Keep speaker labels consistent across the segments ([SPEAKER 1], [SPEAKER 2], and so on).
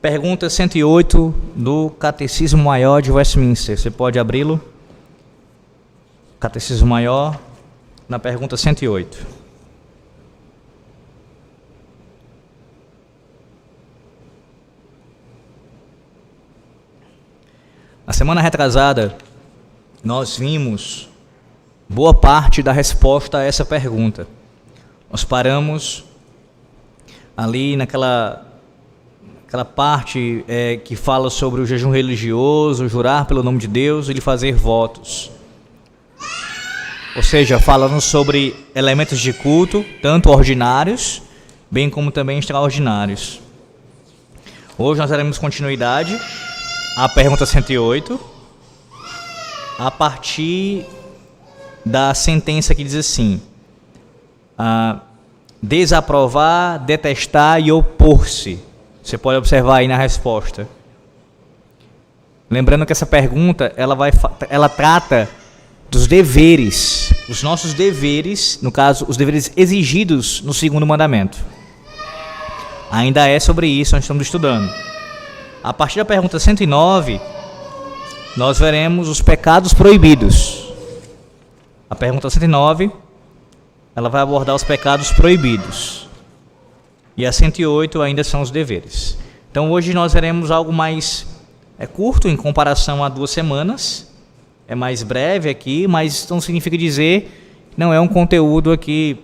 [SPEAKER 1] Pergunta 108 do Catecismo Maior de Westminster. Você pode abri-lo? Catecismo Maior, na pergunta 108. Na semana retrasada, nós vimos boa parte da resposta a essa pergunta. Nós paramos ali naquela parte que fala sobre o jejum religioso, jurar pelo nome de Deus e lhe fazer votos. Ou seja, falando sobre elementos de culto, tanto ordinários, bem como também extraordinários. Hoje nós daremos continuidade à pergunta 108, a partir da sentença que diz assim: desaprovar, detestar e opor-se. Você pode observar aí na resposta. Lembrando que essa pergunta ela trata dos deveres, os nossos deveres, no caso, os deveres exigidos no segundo mandamento. Ainda é sobre isso que nós estamos estudando. A partir da pergunta 109, nós veremos os pecados proibidos. A pergunta 109, ela vai abordar os pecados proibidos. E a 108 ainda são os deveres. Então hoje nós veremos algo mais curto em comparação a 2 semanas. É mais breve aqui, mas não significa dizer que não é um conteúdo aqui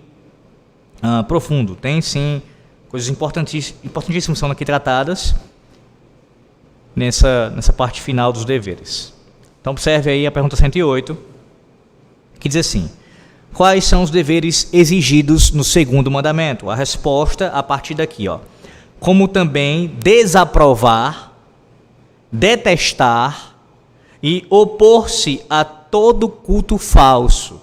[SPEAKER 1] profundo. Tem sim coisas importantíssimas são aqui tratadas nessa parte final dos deveres. Então observe aí a pergunta 108, que diz assim: quais são os deveres exigidos no segundo mandamento? A resposta a partir daqui, como também desaprovar, detestar e opor-se a todo culto falso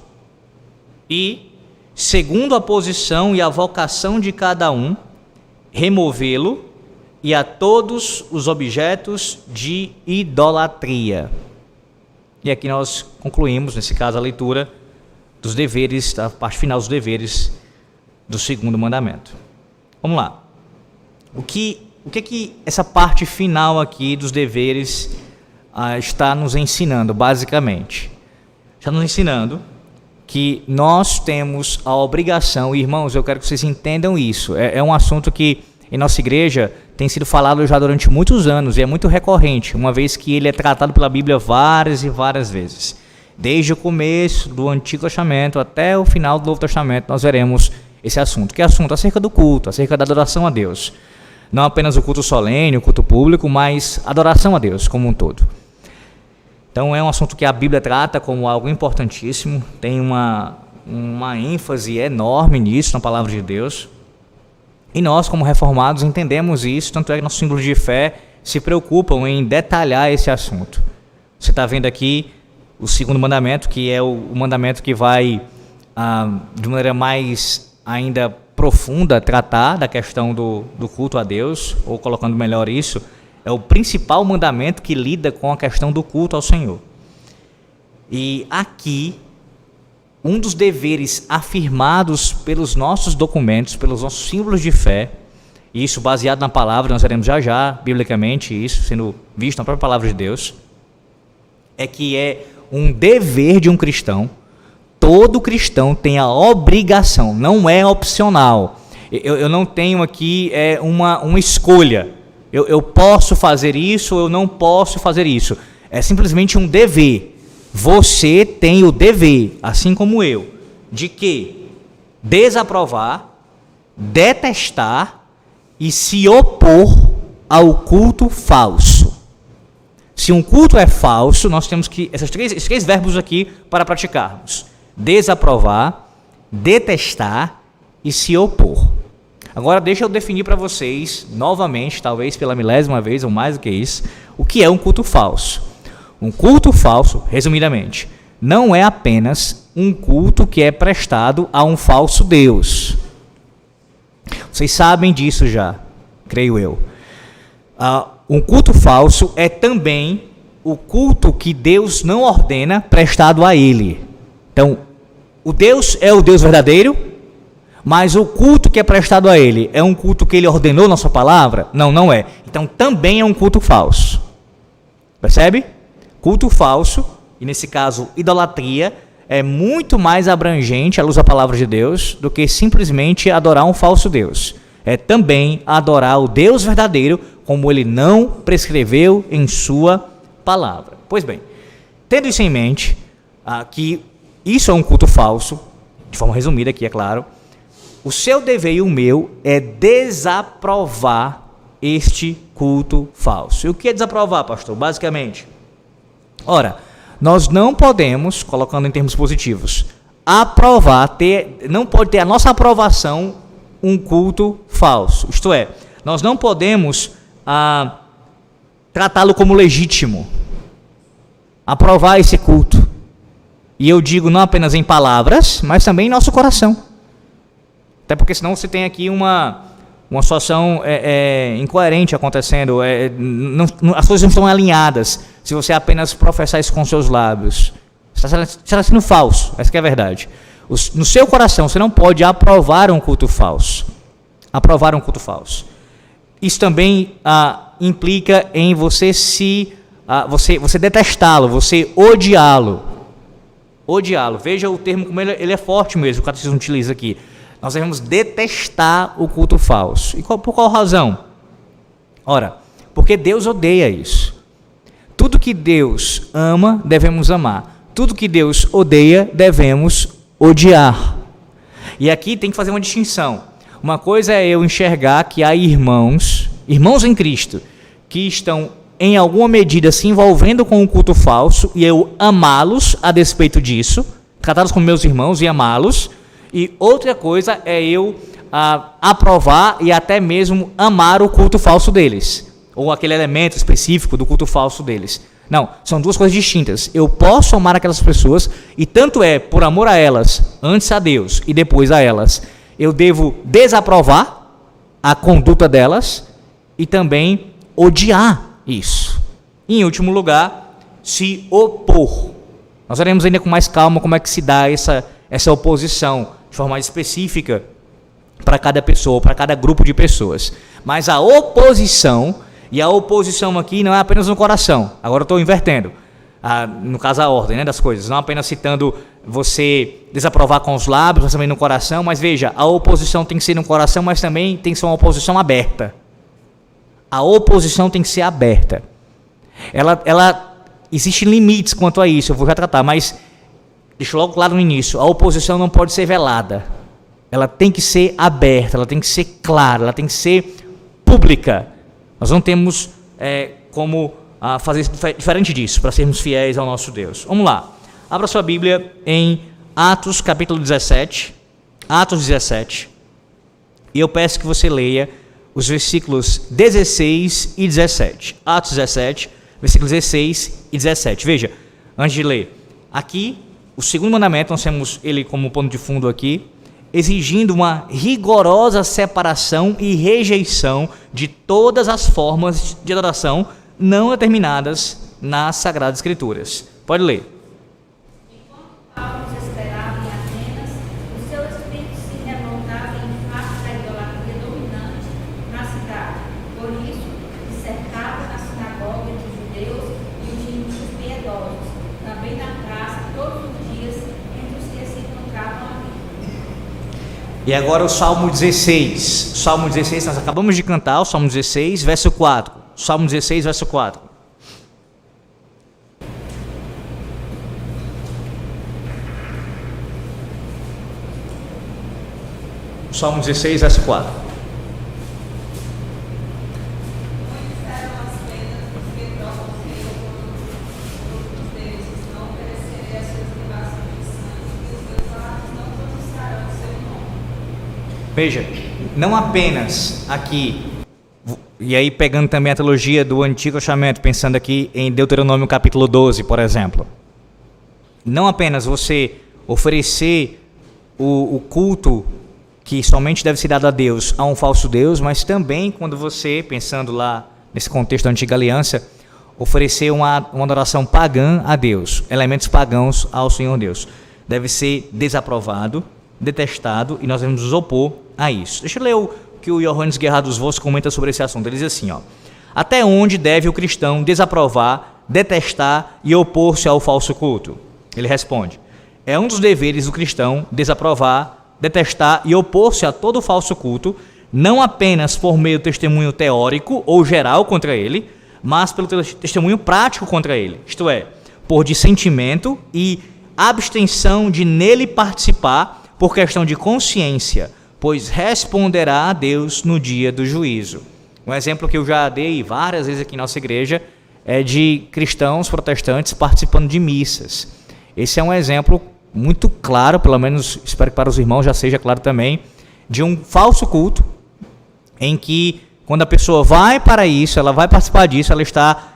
[SPEAKER 1] e, segundo a posição e a vocação de cada um, removê-lo e a todos os objetos de idolatria. E aqui nós concluímos, nesse caso, a leitura dos deveres, da parte final dos deveres do segundo mandamento. Vamos lá. O que essa parte final aqui dos deveres está nos ensinando, basicamente? Está nos ensinando que nós temos a obrigação, irmãos, eu quero que vocês entendam isso, é um assunto que em nossa igreja tem sido falado já durante muitos anos e é muito recorrente, uma vez que ele é tratado pela Bíblia várias e várias vezes. Desde o começo do Antigo Testamento até o final do Novo Testamento, nós veremos esse assunto. Que é assunto acerca do culto, acerca da adoração a Deus. Não apenas o culto solene, o culto público, mas adoração a Deus como um todo. Então é um assunto que a Bíblia trata como algo importantíssimo, tem uma ênfase enorme nisso na palavra de Deus. E nós, como reformados, entendemos isso, tanto é que nossos símbolos de fé se preocupam em detalhar esse assunto. Você está vendo aqui o segundo mandamento, que é o mandamento que vai, de maneira mais ainda profunda, tratar da questão do culto a Deus, ou colocando melhor isso, é o principal mandamento que lida com a questão do culto ao Senhor. E aqui, um dos deveres afirmados pelos nossos documentos, pelos nossos símbolos de fé, e isso baseado na palavra, nós veremos já, biblicamente, isso sendo visto na própria palavra de Deus, é que é um dever de um cristão. Todo cristão tem a obrigação, não é opcional. Eu não tenho aqui uma escolha. Eu posso fazer isso ou eu não posso fazer isso. É simplesmente um dever. Você tem o dever, assim como eu, de que desaprovar, detestar e se opor ao culto falso. Se um culto é falso, nós temos que esses três verbos aqui para praticarmos: desaprovar, detestar e se opor. Agora deixa eu definir para vocês, novamente, talvez pela milésima vez ou mais do que isso, o que é um culto falso. Um culto falso, resumidamente, não é apenas um culto que é prestado a um falso Deus. Vocês sabem disso já, creio eu. Um culto falso é também o culto que Deus não ordena prestado a Ele. Então, o Deus é o Deus verdadeiro, Mas o culto que é prestado a ele é um culto que ele ordenou na sua palavra? Não, não é. Então também é um culto falso. Percebe? Culto falso, e nesse caso idolatria, é muito mais abrangente à luz da palavra de Deus do que simplesmente adorar um falso Deus. É também adorar o Deus verdadeiro, como ele não prescreveu em sua palavra. Pois bem, tendo isso em mente, que isso é um culto falso, de forma resumida aqui, é claro, o seu dever e o meu é desaprovar este culto falso. E o que é desaprovar, pastor? Basicamente, ora, nós não podemos, colocando em termos positivos, não pode ter a nossa aprovação um culto falso. Isto é, nós não podemos tratá-lo como legítimo, aprovar esse culto. E eu digo não apenas em palavras, mas também em nosso coração. Até porque senão você tem aqui uma situação incoerente acontecendo, as coisas não estão alinhadas. Se você apenas professar isso com seus lábios, você está sendo falso, essa que é a verdade. No seu coração, você não pode aprovar um culto falso. Aprovar um culto falso. Isso também implica em você você detestá-lo, você odiá-lo. Odiá-lo. Veja o termo como ele é forte mesmo, o catecismo utiliza aqui. Nós devemos detestar o culto falso. E por qual razão? Ora, porque Deus odeia isso. Tudo que Deus ama, devemos amar. Tudo que Deus odeia, devemos odiar. E aqui tem que fazer uma distinção. Uma coisa é eu enxergar que há irmãos em Cristo, que estão em alguma medida se envolvendo com o culto falso, e eu amá-los a despeito disso, tratá-los como meus irmãos e amá-los. E outra coisa é eu aprovar e até mesmo amar o culto falso deles, ou aquele elemento específico do culto falso deles. Não, são duas coisas distintas. Eu posso amar aquelas pessoas, e tanto é por amor a elas, antes a Deus e depois a elas, eu devo desaprovar a conduta delas e também odiar isso. E, em último lugar, se opor. Nós veremos ainda com mais calma como é que se dá essa oposição de forma mais específica para cada pessoa, para cada grupo de pessoas. Mas a oposição, e a oposição aqui não é apenas no coração. Agora eu estou invertendo, no caso a ordem, das coisas. Não apenas citando você desaprovar com os lábios, mas também no coração. Mas veja, a oposição tem que ser no coração, mas também tem que ser uma oposição aberta. A oposição tem que ser aberta. Existem limites quanto a isso, eu vou já tratar, mas deixo logo claro no início, a oposição não pode ser velada. Ela tem que ser aberta, ela tem que ser clara, ela tem que ser pública. Nós não temos como fazer diferente disso, para sermos fiéis ao nosso Deus. Vamos lá. Abra sua Bíblia em Atos capítulo 17. Atos 17. E eu peço que você leia os versículos 16 e 17. Atos 17, versículos 16 e 17. Veja, antes de ler, aqui, o segundo mandamento, nós temos ele como ponto de fundo aqui, exigindo uma rigorosa separação e rejeição de todas as formas de adoração não determinadas nas Sagradas Escrituras. Pode ler. E agora o Salmo 16. Salmo 16, nós acabamos de cantar, o Salmo 16, verso 4. Salmo 16, verso 4. Salmo 16, verso 4. Veja, não apenas aqui, e aí pegando também a teologia do Antigo Testamento, pensando aqui em Deuteronômio capítulo 12, por exemplo. Não apenas você oferecer o culto que somente deve ser dado a Deus, a um falso Deus, mas também quando você, pensando lá nesse contexto da Antiga Aliança, oferecer uma adoração pagã a Deus, elementos pagãos ao Senhor Deus. Deve ser desaprovado, detestado e nós devemos nos opor a isso. Deixa eu ler o que o Johannes Guerra dos Vos comenta sobre esse assunto. Ele diz assim, ó: até onde deve o cristão desaprovar, detestar e opor-se ao falso culto? Ele responde: é um dos deveres do cristão desaprovar, detestar e opor-se a todo falso culto, não apenas por meio do testemunho teórico ou geral contra ele, mas pelo testemunho prático contra ele, isto é, por dissentimento e abstenção de nele participar por questão de consciência, pois responderá a Deus no dia do juízo. Um exemplo que eu já dei várias vezes aqui em nossa igreja é de cristãos protestantes participando de missas. Esse é um exemplo muito claro, pelo menos espero que para os irmãos já seja claro também, de um falso culto, em que quando a pessoa vai para isso, ela vai participar disso, ela está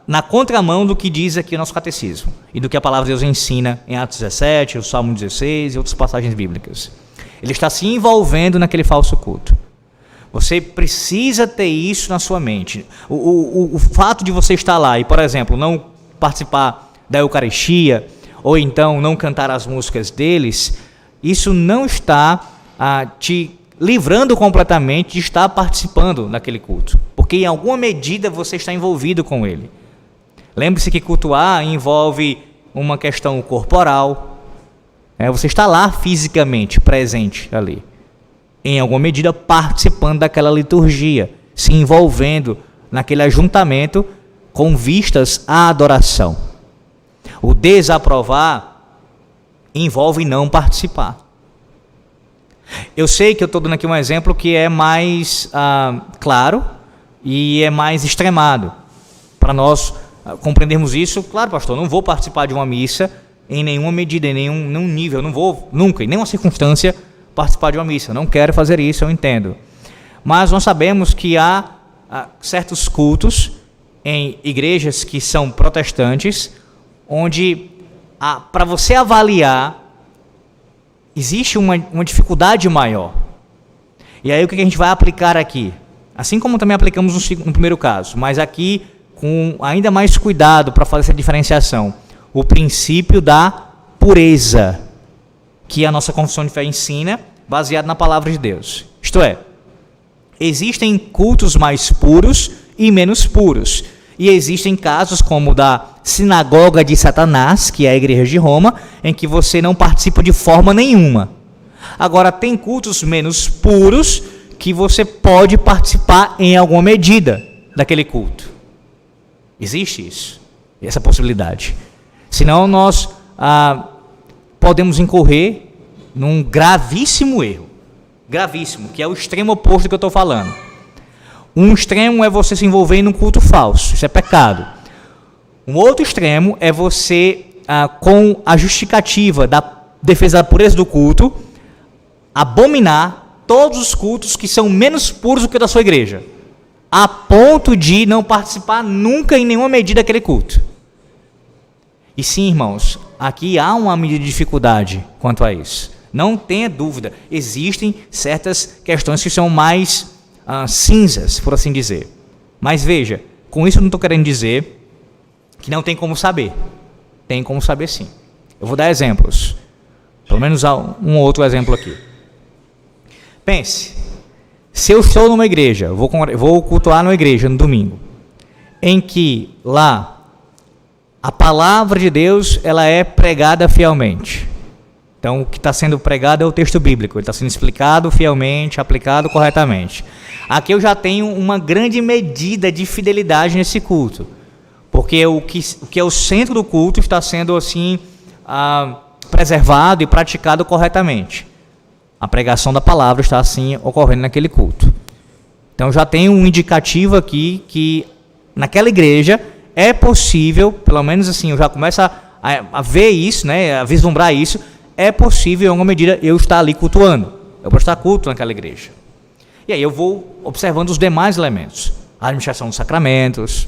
[SPEAKER 1] na contramão do que diz aqui o nosso catecismo e do que a palavra de Deus ensina em Atos 17, o Salmo 16 e outras passagens bíblicas. Ele está se envolvendo naquele falso culto. Você precisa ter isso na sua mente. O fato de você estar lá e, por exemplo, não participar da Eucaristia ou então não cantar as músicas deles, isso não está te livrando completamente de estar participando daquele culto, porque em alguma medida você está envolvido com ele. Lembre-se que cultuar envolve uma questão corporal, você está lá fisicamente presente ali, em alguma medida participando daquela liturgia, se envolvendo naquele ajuntamento com vistas à adoração. O desaprovar envolve não participar. Eu sei que eu estou dando aqui um exemplo que é mais claro e é mais extremado. Para nós compreendermos isso, claro, pastor, não vou participar de uma missa em nenhuma medida, em nenhum nível, não vou nunca, em nenhuma circunstância, participar de uma missa. Não quero fazer isso, eu entendo. Mas nós sabemos que há certos cultos em igrejas que são protestantes, onde para você avaliar existe uma dificuldade maior. E aí o que a gente vai aplicar aqui? Assim como também aplicamos no primeiro caso, mas aqui com ainda mais cuidado para fazer essa diferenciação. O princípio da pureza, que a nossa confissão de fé ensina, baseado na palavra de Deus. Isto é, existem cultos mais puros e menos puros. E existem casos como o da sinagoga de Satanás, que é a igreja de Roma, em que você não participa de forma nenhuma. Agora, tem cultos menos puros que você pode participar em alguma medida daquele culto. Existe isso, essa possibilidade. Senão nós podemos incorrer num gravíssimo erro. Gravíssimo, que é o extremo oposto do que eu estou falando. Um extremo é você se envolver em um culto falso, isso é pecado. Um outro extremo é você, com a justificativa da defesa da pureza do culto, abominar todos os cultos que são menos puros do que o da sua igreja, a ponto de não participar nunca em nenhuma medida daquele culto. E sim, irmãos, aqui há uma medida de dificuldade quanto a isso. Não tenha dúvida, existem certas questões que são mais cinzas, por assim dizer. Mas veja, com isso eu não estou querendo dizer que não tem como saber. Tem como saber sim. Eu vou dar exemplos. Pelo menos um outro exemplo aqui. Pense, se eu estou numa igreja, vou cultuar numa igreja no domingo, em que lá a palavra de Deus ela é pregada fielmente. Então, o que está sendo pregado é o texto bíblico, ele está sendo explicado fielmente, aplicado corretamente. Aqui eu já tenho uma grande medida de fidelidade nesse culto, porque o que é o centro do culto está sendo assim preservado e praticado corretamente. A pregação da palavra está assim ocorrendo naquele culto. Então, já tenho um indicativo aqui que naquela igreja é possível, pelo menos assim, eu já começo a ver isso, né, a vislumbrar isso. É possível, em alguma medida, eu estar ali cultuando. Eu vou estar culto naquela igreja. E aí eu vou observando os demais elementos. A administração dos sacramentos,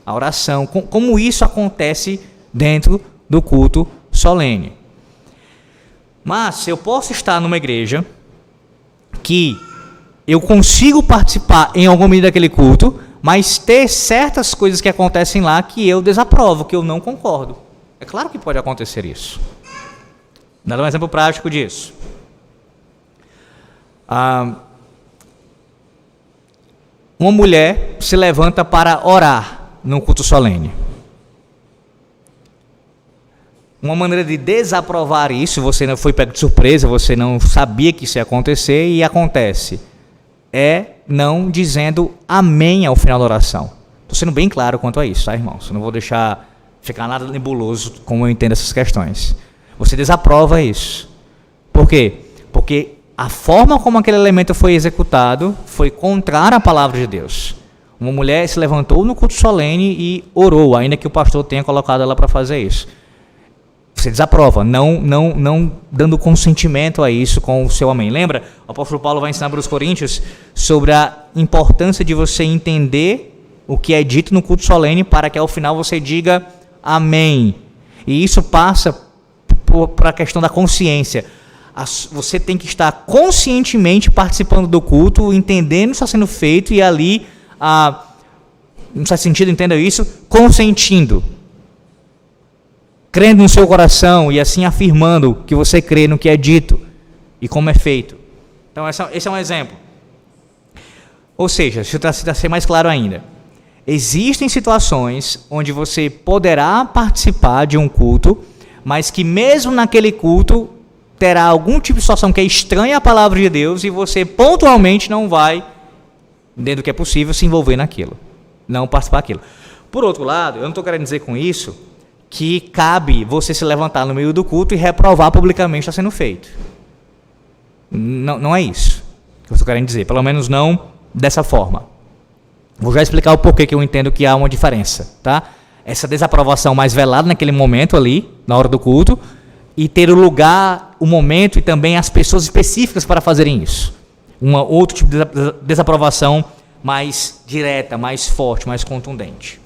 [SPEAKER 1] a oração, como isso acontece dentro do culto solene. Mas eu posso estar numa igreja que eu consigo participar em alguma medida daquele culto, mas ter certas coisas que acontecem lá que eu desaprovo, que eu não concordo. É claro que pode acontecer isso. Vou dar um exemplo prático disso. Uma mulher se levanta para orar no culto solene. Uma maneira de desaprovar isso, você não foi pego de surpresa, você não sabia que isso ia acontecer e acontece, é não dizendo amém ao final da oração. Estou sendo bem claro quanto a isso, tá, irmãos? Eu não vou deixar ficar nada nebuloso como eu entendo essas questões. Você desaprova isso. Por quê? Porque a forma como aquele elemento foi executado foi contrária à palavra de Deus. Uma mulher se levantou no culto solene e orou, ainda que o pastor tenha colocado ela para fazer isso. Você desaprova, não dando consentimento a isso com o seu amém. Lembra? O apóstolo Paulo vai ensinar para os coríntios sobre a importância de você entender o que é dito no culto solene para que ao final você diga amém. E isso passa por a questão da consciência. Você tem que estar conscientemente participando do culto, entendendo o que está sendo feito e ali, não faz sentido, entenda isso, consentindo. Crendo no seu coração e assim afirmando que você crê no que é dito e como é feito. Então, esse é um exemplo. Ou seja, para ser mais claro ainda, existem situações onde você poderá participar de um culto, mas que mesmo naquele culto terá algum tipo de situação que é estranha à palavra de Deus e você pontualmente não vai, dentro do que é possível, se envolver naquilo, não participar daquilo. Por outro lado, eu não estou querendo dizer com isso que cabe você se levantar no meio do culto e reprovar publicamente o que está sendo feito. Não é isso que eu estou querendo dizer, pelo menos não dessa forma. Vou já explicar o porquê que eu entendo que há uma diferença, tá? Essa desaprovação mais velada naquele momento ali, na hora do culto, e ter o lugar, o momento e também as pessoas específicas para fazerem isso. Outro tipo de desaprovação mais direta, mais forte, mais contundente.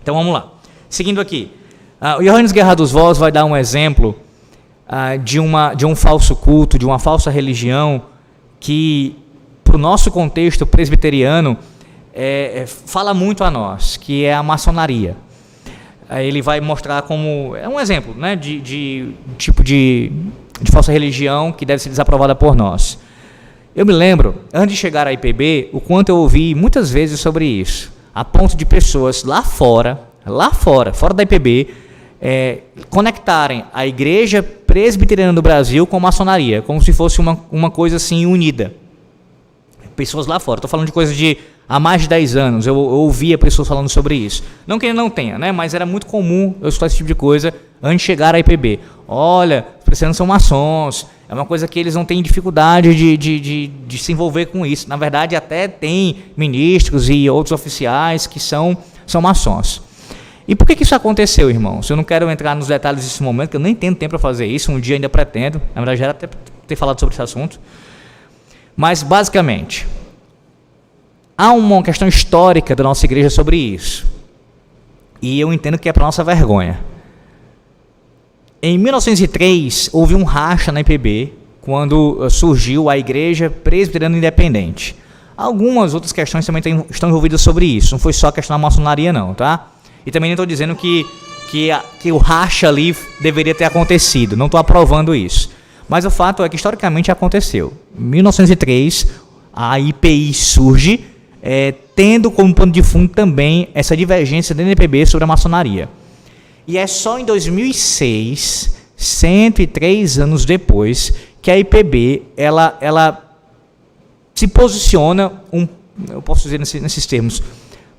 [SPEAKER 1] Então vamos lá. Seguindo aqui, o Johannes Guerra dos Vós vai dar um exemplo de um falso culto, de uma falsa religião que, para o nosso contexto presbiteriano, fala muito a nós, que é a maçonaria. Ele vai mostrar como, é um exemplo, né, de tipo de falsa religião que deve ser desaprovada por nós. Eu me lembro, antes de chegar à IPB, o quanto eu ouvi muitas vezes sobre isso, a ponto de pessoas lá fora da IPB, conectarem a Igreja Presbiteriana do Brasil com a maçonaria, como se fosse uma coisa assim unida. Pessoas lá fora, estou falando de coisa de há mais de 10 anos, eu ouvia pessoas falando sobre isso. Não que ele não tenha, né, mas era muito comum eu escutar esse tipo de coisa antes de chegar à IPB. Olha, os presbiterianos são maçons, é uma coisa que eles não têm dificuldade de se envolver com isso. Na verdade, até tem ministros e outros oficiais que são maçons. E por que isso aconteceu, irmãos? Eu não quero entrar nos detalhes desse momento, porque eu nem tenho tempo para fazer isso, um dia ainda pretendo, na verdade já era até ter falado sobre esse assunto. Mas, basicamente, há uma questão histórica da nossa igreja sobre isso. E eu entendo que é para nossa vergonha. Em 1903, houve um racha na IPB, quando surgiu a Igreja Presbiteriana Independente. Algumas outras questões também estão envolvidas sobre isso, não foi só a questão da maçonaria não, tá? E também não estou dizendo que o racha ali deveria ter acontecido, não estou aprovando isso. Mas o fato é que historicamente aconteceu. Em 1903, a IPI surge, tendo como pano de fundo também essa divergência dentro da IPB sobre a maçonaria. E é só em 2006, 103 anos depois, que a IPB ela se posiciona, eu posso dizer nesses termos,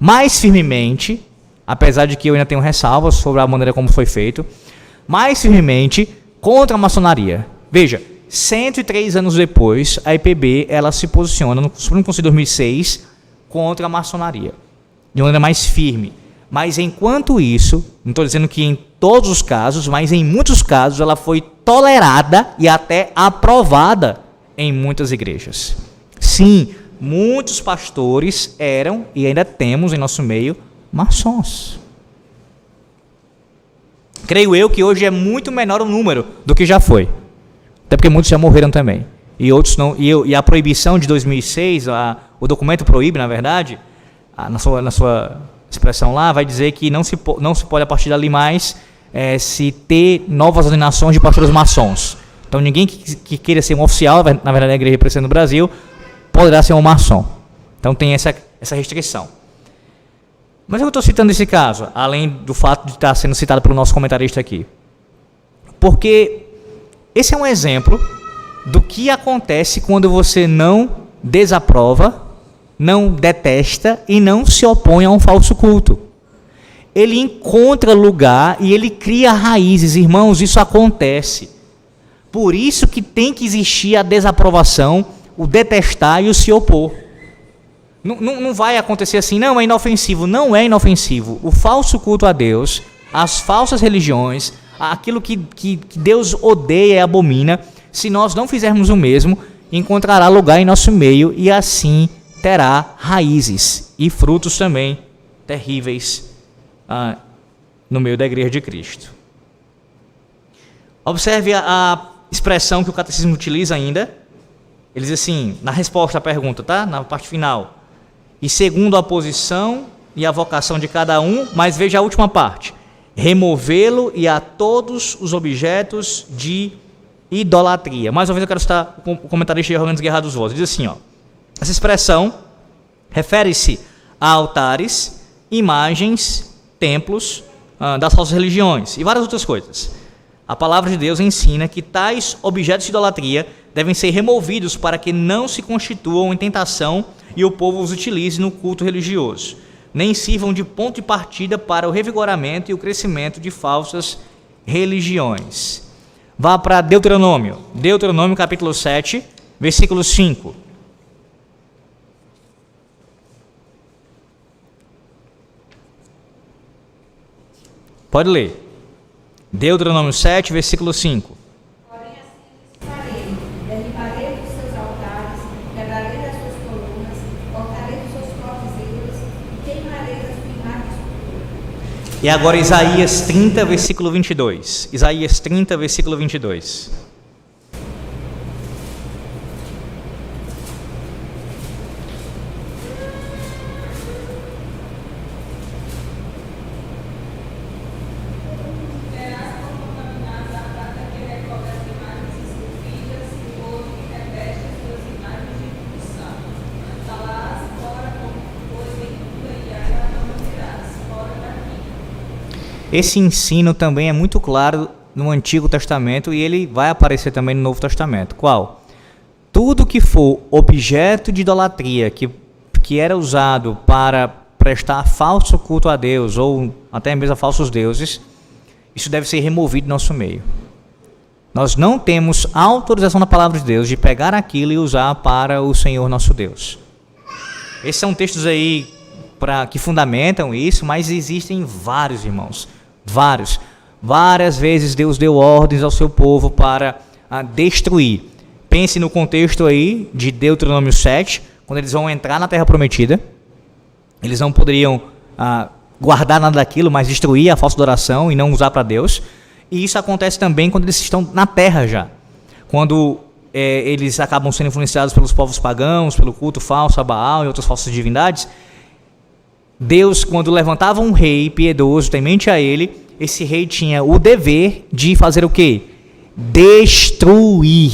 [SPEAKER 1] mais firmemente, apesar de que eu ainda tenho ressalvas sobre a maneira como foi feito, mais firmemente contra a maçonaria. Veja, 103 anos depois, a IPB ela se posiciona no Supremo Conselho de 2006 contra a maçonaria, de maneira mais firme. Mas enquanto isso, não estou dizendo que em todos os casos, mas em muitos casos ela foi tolerada e até aprovada em muitas igrejas. Sim, muitos pastores eram, e ainda temos em nosso meio, maçons. Creio eu que hoje é muito menor o número do que já foi. Até porque muitos já morreram também. E outros não. E a proibição de 2006, o documento proíbe, na verdade, na sua expressão lá, vai dizer que não se pode a partir dali mais se ter novas ordenações de pastores maçons. Então ninguém que queira ser um oficial, na verdade a igreja presente no Brasil, poderá ser um maçom. Então tem essa restrição. Mas eu estou citando esse caso, além do fato de estar sendo citado pelo nosso comentarista aqui. Porque esse é um exemplo do que acontece quando você não desaprova, não detesta e não se opõe a um falso culto. Ele encontra lugar e ele cria raízes. Irmãos, isso acontece. Por isso que tem que existir a desaprovação, o detestar e o se opor. Não vai acontecer assim, não, é inofensivo. Não é inofensivo. O falso culto a Deus, as falsas religiões, aquilo que Deus odeia e abomina, se nós não fizermos o mesmo, encontrará lugar em nosso meio e assim terá raízes e frutos também terríveis no meio da igreja de Cristo. Observe a expressão que o catecismo utiliza ainda. Ele diz assim, na resposta à pergunta, tá? Na parte final. E segundo a posição e a vocação de cada um, mas veja a última parte. Removê-lo e a todos os objetos de idolatria. Mais uma vez eu quero citar o comentarista Johannes Gerhard dos Vos. Diz assim, ó, essa expressão refere-se a altares, imagens, templos das falsas religiões e várias outras coisas. A palavra de Deus ensina que tais objetos de idolatria devem ser removidos para que não se constituam em tentação e o povo os utilize no culto religioso, nem sirvam de ponto de partida para o revigoramento e o crescimento de falsas religiões. Vá para Deuteronômio capítulo 7, versículo 5. Pode ler. Deuteronômio 7, versículo 5.
[SPEAKER 2] Porém, assim farei: derribarei dos seus altares, quebrarei das suas colunas, cortarei dos seus próprios ídolos e queimarei das suas imagens.
[SPEAKER 1] E agora Isaías 30, versículo 22. Isaías 30, versículo 22. Esse ensino também é muito claro no Antigo Testamento e ele vai aparecer também no Novo Testamento. Qual? Tudo que for objeto de idolatria, que era usado para prestar falso culto a Deus ou até mesmo a falsos deuses, isso deve ser removido do nosso meio. Nós não temos autorização da palavra de Deus de pegar aquilo e usar para o Senhor nosso Deus. Esses são textos aí que fundamentam isso, mas existem vários, irmãos. Várias vezes Deus deu ordens ao seu povo para destruir. Pense no contexto aí de Deuteronômio 7, quando eles vão entrar na Terra Prometida. Eles não poderiam guardar nada daquilo, mas destruir a falsa adoração e não usar para Deus. E isso acontece também quando eles estão na Terra já. Quando eles acabam sendo influenciados pelos povos pagãos, pelo culto falso a Baal e outras falsas divindades. Deus, quando levantava um rei piedoso, temente a ele, esse rei tinha o dever de fazer o quê? Destruir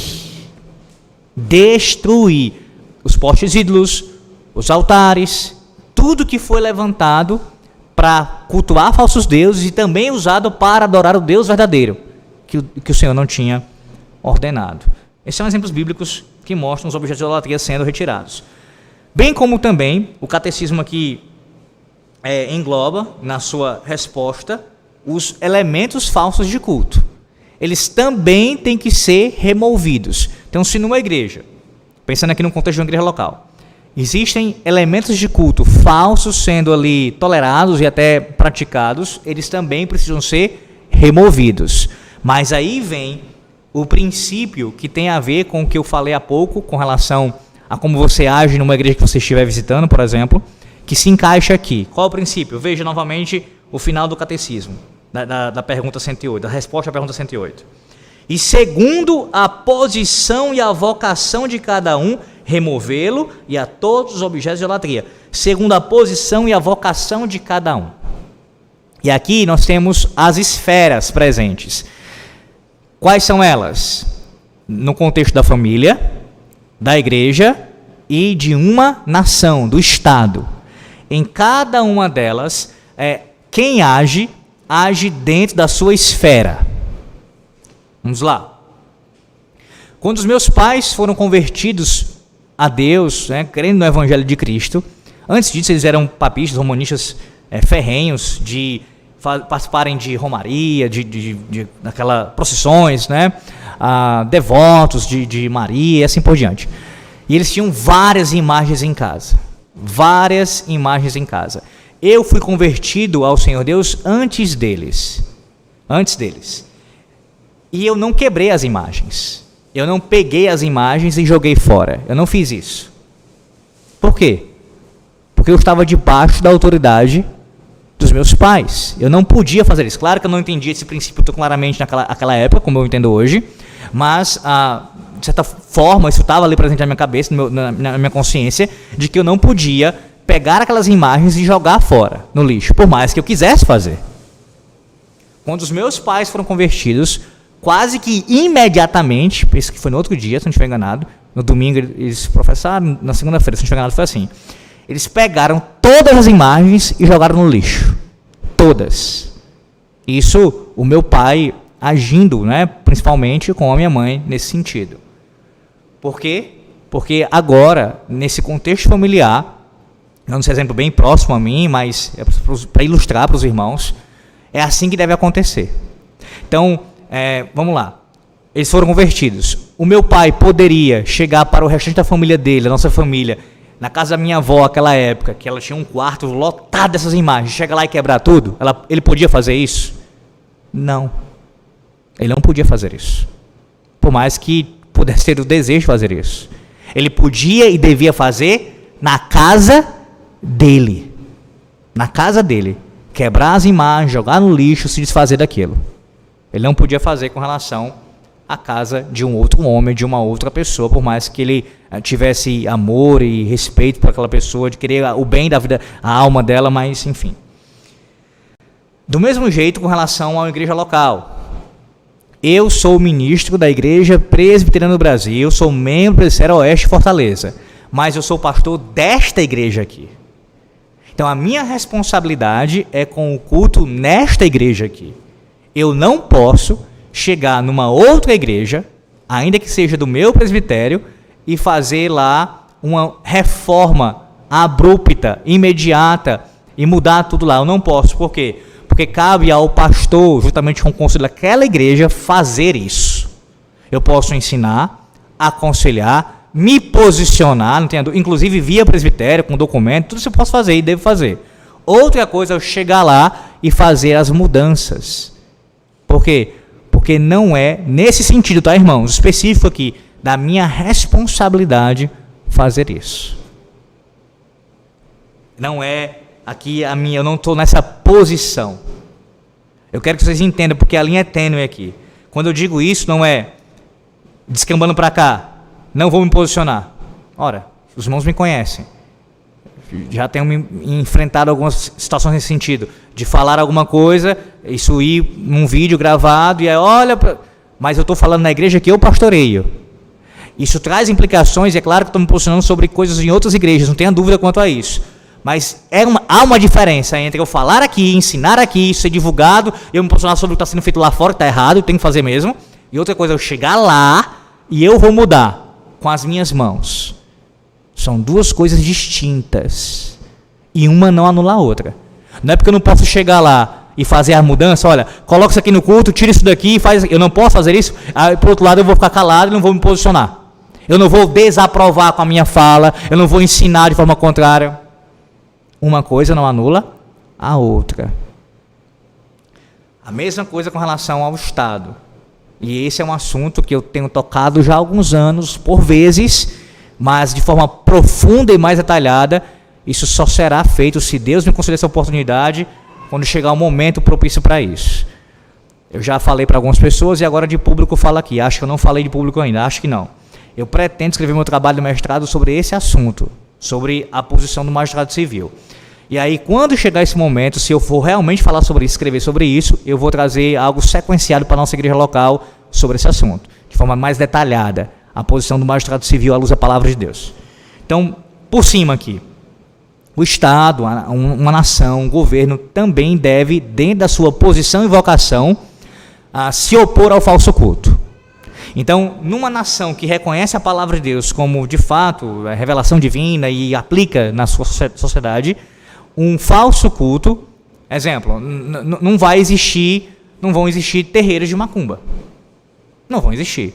[SPEAKER 1] os postes ídolos, os altares, tudo que foi levantado para cultuar falsos deuses e também usado para adorar o Deus verdadeiro, que o Senhor não tinha ordenado. Esses são exemplos bíblicos que mostram os objetos de idolatria sendo retirados. Bem como também o catecismo aqui engloba, na sua resposta, os elementos falsos de culto. Eles também têm que ser removidos. Então, se numa igreja, pensando aqui no contexto de uma igreja local, existem elementos de culto falsos sendo ali tolerados e até praticados, eles também precisam ser removidos. Mas aí vem o princípio que tem a ver com o que eu falei há pouco, com relação a como você age numa igreja que você estiver visitando, por exemplo, que se encaixa aqui. Qual é o princípio? Veja novamente o final do catecismo, da pergunta 108, da resposta à pergunta 108. E segundo a posição e a vocação de cada um, removê-lo e a todos os objetos de idolatria. Segundo a posição e a vocação de cada um. E aqui nós temos as esferas presentes. Quais são elas? no contexto da família, da igreja e de uma nação, do Estado. Em cada uma delas, quem age dentro da sua esfera. Vamos lá. Quando os meus pais foram convertidos a Deus, crendo no Evangelho de Cristo, antes disso eles eram papistas, romanistas ferrenhos, de participarem de romaria, daquela procissões, devotos de Maria e assim por diante. E eles tinham várias imagens em casa. Eu fui convertido ao Senhor Deus antes deles. E eu não quebrei as imagens. Eu não peguei as imagens e joguei fora. Eu não fiz isso. Por quê? Porque eu estava debaixo da autoridade dos meus pais. Eu não podia fazer isso. Claro que eu não entendi esse princípio tão claramente naquela época, como eu entendo hoje, mas, de certa forma, isso estava ali presente na minha cabeça, na minha consciência, de que eu não podia pegar aquelas imagens e jogar fora, no lixo, por mais que eu quisesse fazer. Quando os meus pais foram convertidos, quase que imediatamente, penso que foi no outro dia, se não estiver enganado, no domingo eles professaram, na segunda-feira, se não estiver enganado, foi assim. Eles pegaram todas as imagens e jogaram no lixo. Todas. Isso, o meu pai agindo, principalmente com a minha mãe, nesse sentido. Por quê? Porque agora, nesse contexto familiar, dando esse exemplo bem próximo a mim, mas é para ilustrar para os irmãos, é assim que deve acontecer. Então, vamos lá. Eles foram convertidos. O meu pai poderia chegar para o restante da família dele, a nossa família, na casa da minha avó, naquela época, que ela tinha um quarto lotado dessas imagens, chega lá e quebrar tudo? Ele podia fazer isso? Não. Ele não podia fazer isso. Por mais que pudesse ter o desejo de fazer isso. Ele podia e devia fazer na casa dele. Na casa dele. Quebrar as imagens, jogar no lixo, se desfazer daquilo. Ele não podia fazer com relação à casa de um outro homem, de uma outra pessoa, por mais que ele tivesse amor e respeito por aquela pessoa, de querer o bem da vida, a alma dela, mas enfim. Do mesmo jeito com relação à igreja local. Eu sou ministro da Igreja Presbiteriana do Brasil, sou membro do Presbitério Oeste Fortaleza, mas eu sou pastor desta igreja aqui. Então a minha responsabilidade é com o culto nesta igreja aqui. Eu não posso chegar numa outra igreja, ainda que seja do meu presbitério, e fazer lá uma reforma abrupta, imediata, e mudar tudo lá. Eu não posso. Por quê? Porque cabe ao pastor, juntamente com o conselho daquela igreja, fazer isso. Eu posso ensinar, aconselhar, me posicionar, inclusive via presbitério, com documento, tudo isso eu posso fazer e devo fazer. Outra coisa é eu chegar lá e fazer as mudanças. Por quê? Porque não é, nesse sentido, tá, irmãos, específico aqui, da minha responsabilidade fazer isso. Não é aqui eu não estou nessa posição. Eu quero que vocês entendam, porque a linha é tênue aqui. Quando eu digo isso, não é descambando para cá, não vou me posicionar. Ora, os irmãos me conhecem. Já tenho me enfrentado algumas situações nesse sentido, de falar alguma coisa, isso ir num vídeo gravado, e aí, mas eu estou falando na igreja que eu pastoreio. Isso traz implicações, é claro que estou me posicionando sobre coisas em outras igrejas, não tenha dúvida quanto a isso. Mas há uma diferença entre eu falar aqui, ensinar aqui, ser divulgado, eu me posicionar sobre o que está sendo feito lá fora, que está errado, eu tenho que fazer mesmo. E outra coisa, eu chegar lá e eu vou mudar com as minhas mãos. São duas coisas distintas. E uma não anula a outra. Não é porque eu não posso chegar lá e fazer a mudança, olha, coloca isso aqui no culto, tira isso daqui e faz. Eu não posso fazer isso, aí, por outro lado eu vou ficar calado e não vou me posicionar. Eu não vou desaprovar com a minha fala, eu não vou ensinar de forma contrária. Uma coisa não anula a outra. A mesma coisa com relação ao Estado. E esse é um assunto que eu tenho tocado já há alguns anos, por vezes, mas de forma profunda e mais detalhada. Isso só será feito se Deus me conceder essa oportunidade, quando chegar o momento propício para isso. Eu já falei para algumas pessoas e agora de público eu falo aqui. Acho que eu não falei de público ainda, acho que não. Eu pretendo escrever meu trabalho de mestrado sobre esse assunto, sobre a posição do magistrado civil. E aí, quando chegar esse momento, se eu for realmente falar sobre isso, escrever sobre isso, eu vou trazer algo sequenciado para a nossa igreja local sobre esse assunto. de forma mais detalhada, a posição do magistrado civil à luz da palavra de Deus. Então, por cima aqui, o Estado, uma nação, um governo também deve, dentro da sua posição e vocação, se opor ao falso culto. Então, numa nação que reconhece a palavra de Deus como, de fato, a revelação divina e aplica na sua sociedade, um falso culto, exemplo, não vão existir terreiros de macumba. Não vão existir.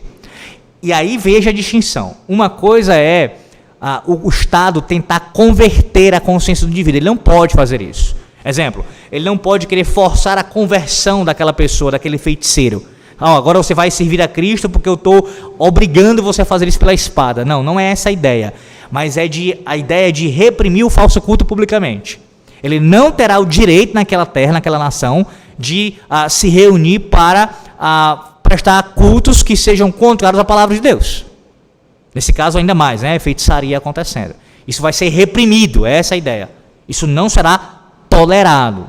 [SPEAKER 1] E aí veja a distinção. Uma coisa é o Estado tentar converter a consciência do indivíduo. Ele não pode fazer isso. Exemplo, ele não pode querer forçar a conversão daquela pessoa, daquele feiticeiro. Agora você vai servir a Cristo porque eu estou obrigando você a fazer isso pela espada. Não é essa a ideia. Mas a ideia de reprimir o falso culto publicamente. Ele não terá o direito naquela terra, naquela nação, de se reunir para prestar cultos que sejam contrários à palavra de Deus. Nesse caso ainda mais, feitiçaria acontecendo. Isso vai ser reprimido, é essa a ideia. Isso não será tolerado.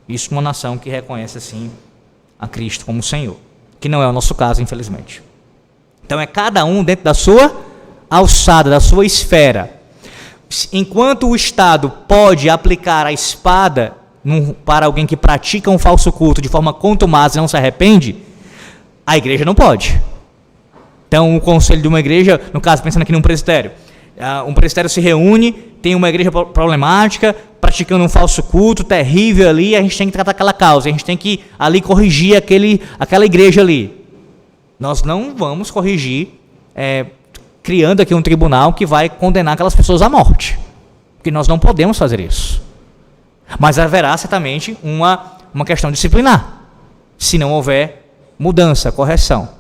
[SPEAKER 1] Isso numa nação que reconhece assim a Cristo como Senhor. Que não é o nosso caso, infelizmente. Então é cada um dentro da sua alçada, da sua esfera. Enquanto o Estado pode aplicar a espada para alguém que pratica um falso culto de forma contumaz e não se arrepende, a igreja não pode. Então o conselho de uma igreja, no caso pensando aqui num presbitério, um presbitério se reúne, tem uma igreja problemática, praticando um falso culto terrível ali, a gente tem que tratar aquela causa, a gente tem que ali corrigir aquela igreja ali. Nós não vamos corrigir criando aqui um tribunal que vai condenar aquelas pessoas à morte, porque nós não podemos fazer isso. Mas haverá certamente uma questão disciplinar, se não houver mudança, correção.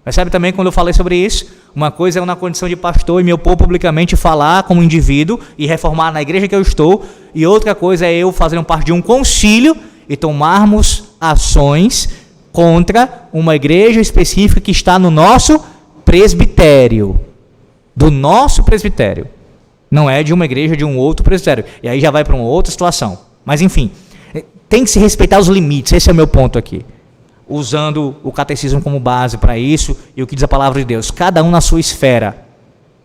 [SPEAKER 1] Percebe também quando eu falei sobre isso? Uma coisa é eu na condição de pastor e me opor publicamente falar como indivíduo e reformar na igreja que eu estou, e outra coisa é eu fazer parte de um concílio e tomarmos ações contra uma igreja específica que está no nosso presbitério. Do nosso presbitério. Não é de uma igreja de um outro presbitério. E aí já vai para uma outra situação. Mas enfim, tem que se respeitar os limites, esse é o meu ponto aqui. Usando o catecismo como base para isso e o que diz a palavra de Deus. Cada um na sua esfera.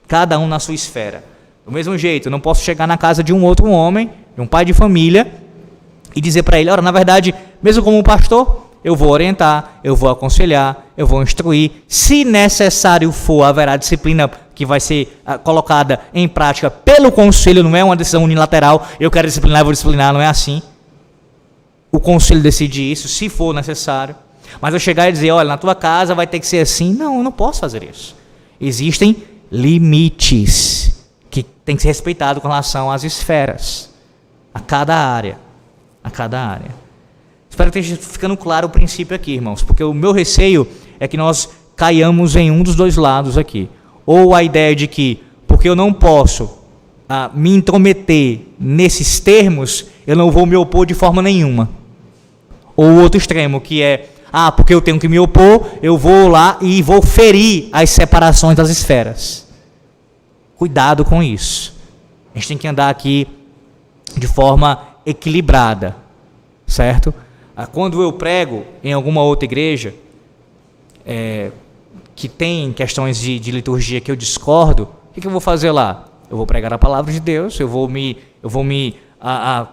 [SPEAKER 1] Cada um na sua esfera. Do mesmo jeito, eu não posso chegar na casa de um outro homem, de um pai de família, e dizer para ele, na verdade, mesmo como um pastor, eu vou orientar, eu vou aconselhar, eu vou instruir. Se necessário for, haverá disciplina que vai ser colocada em prática pelo conselho, não é uma decisão unilateral, eu quero disciplinar, eu vou disciplinar, não é assim. O conselho decide isso, se for necessário. Mas eu chegar e dizer, olha, na tua casa vai ter que ser assim, não, eu não posso fazer isso. Existem limites que têm que ser respeitados com relação às esferas, a cada área. Espero que esteja ficando claro o princípio aqui, irmãos, porque o meu receio é que nós caiamos em um dos dois lados aqui. Ou a ideia de que, porque eu não posso me intrometer nesses termos, eu não vou me opor de forma nenhuma. Ou o outro extremo, que é, porque eu tenho que me opor, eu vou lá e vou ferir as separações das esferas. Cuidado com isso. A gente tem que andar aqui de forma equilibrada, certo? Quando eu prego em alguma outra igreja, que tem questões de liturgia que eu discordo, o que eu vou fazer lá? Eu vou pregar a palavra de Deus, eu vou me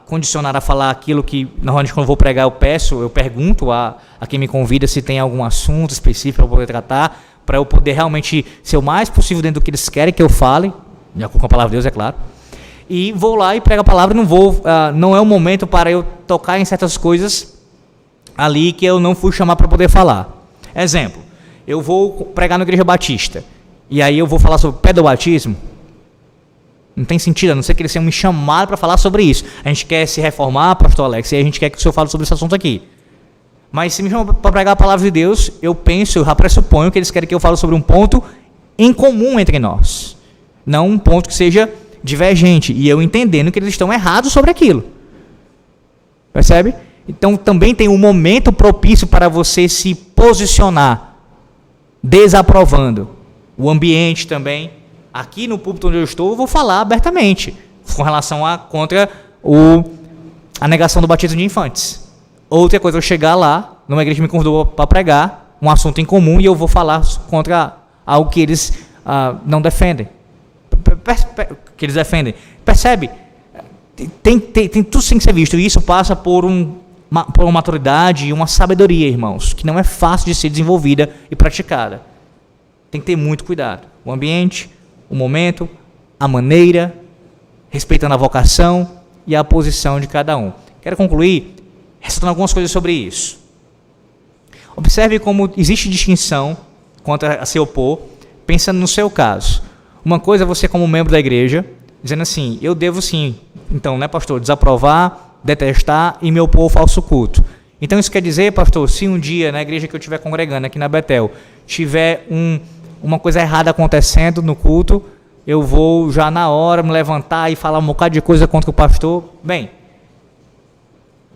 [SPEAKER 1] condicionar a falar aquilo que, normalmente quando eu vou pregar eu pergunto a quem me convida se tem algum assunto específico para eu poder tratar, para eu poder realmente ser o mais possível dentro do que eles querem que eu fale, de acordo com a palavra de Deus, é claro. E vou lá e prego a palavra, não é o momento para eu tocar em certas coisas ali que eu não fui chamar para poder falar. Exemplo, eu vou pregar na igreja batista, e aí eu vou falar sobre pedobatismo. Não tem sentido, a não ser que eles tenham me chamado para falar sobre isso. A gente quer se reformar, pastor Alex, e a gente quer que o senhor fale sobre esse assunto aqui. Mas se me chamam para pregar a palavra de Deus, eu já pressuponho que eles querem que eu fale sobre um ponto em comum entre nós. Não um ponto que seja divergente, e eu entendendo que eles estão errados sobre aquilo. Percebe? Então também tem um momento propício para você se posicionar, desaprovando. O ambiente também. Aqui no púlpito onde eu estou, eu vou falar abertamente com relação contra a negação do batismo de infantes. Outra coisa, eu chegar lá, numa igreja que me convidou para pregar, um assunto em comum e eu vou falar contra algo que eles não defendem. Que eles defendem. Percebe? Tudo tem que ser visto. E isso passa por uma maturidade e uma sabedoria, irmãos, que não é fácil de ser desenvolvida e praticada. Tem que ter muito cuidado. O ambiente, o momento, a maneira, respeitando a vocação e a posição de cada um. Quero concluir ressaltando algumas coisas sobre isso. Observe como existe distinção quanto a se opor, pensando no seu caso. Uma coisa é você, como membro da igreja, dizendo assim: eu devo sim, então, né, pastor, desaprovar, detestar e me opor ao falso culto. Então isso quer dizer, pastor, se um dia na igreja que eu estiver congregando aqui na Betel tiver uma coisa errada acontecendo no culto, eu vou já na hora me levantar e falar um bocado de coisa contra o pastor? Bem,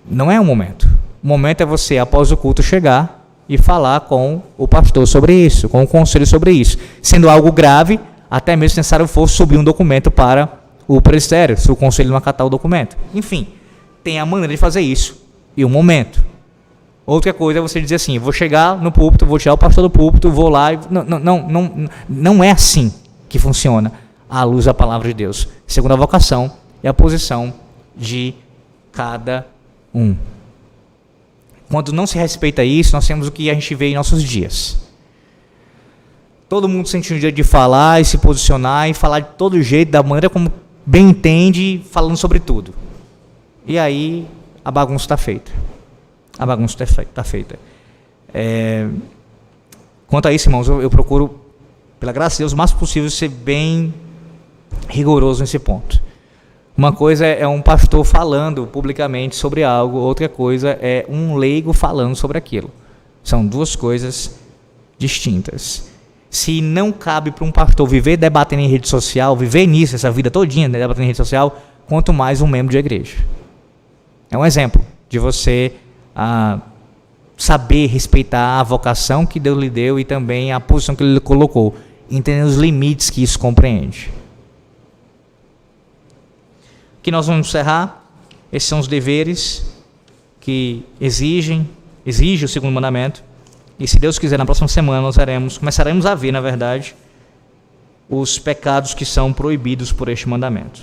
[SPEAKER 1] não é o momento. O momento é você, após o culto, chegar e falar com o pastor sobre isso, com o conselho sobre isso. Sendo algo grave, até mesmo se necessário for subir um documento para o presbitério, se o conselho não acatar o documento. Enfim, tem a maneira de fazer isso e o momento. Outra coisa é você dizer assim: vou chegar no púlpito, vou tirar o pastor do púlpito, vou lá e... Não é assim que funciona à luz da palavra de Deus, segundo a vocação e a posição de cada um. Quando não se respeita isso, nós temos o que a gente vê em nossos dias. Todo mundo sente o direito de falar e se posicionar e falar de todo jeito, da maneira como bem entende, falando sobre tudo. E aí a bagunça está feita. A bagunça está feita. Quanto a isso, irmãos, eu procuro, pela graça de Deus, o máximo possível, ser bem rigoroso nesse ponto. Uma coisa é um pastor falando publicamente sobre algo, outra coisa é um leigo falando sobre aquilo. São duas coisas distintas. Se não cabe para um pastor viver debatendo em rede social, viver nisso, essa vida todinha, né, debatendo em rede social, quanto mais um membro de igreja. É um exemplo de você saber respeitar a vocação que Deus lhe deu e também a posição que Ele lhe colocou, entendendo os limites que isso compreende. Que nós vamos encerrar. Esses são os deveres que exige o segundo mandamento. E se Deus quiser, na próxima semana nós começaremos a ver, na verdade, os pecados que são proibidos por este mandamento.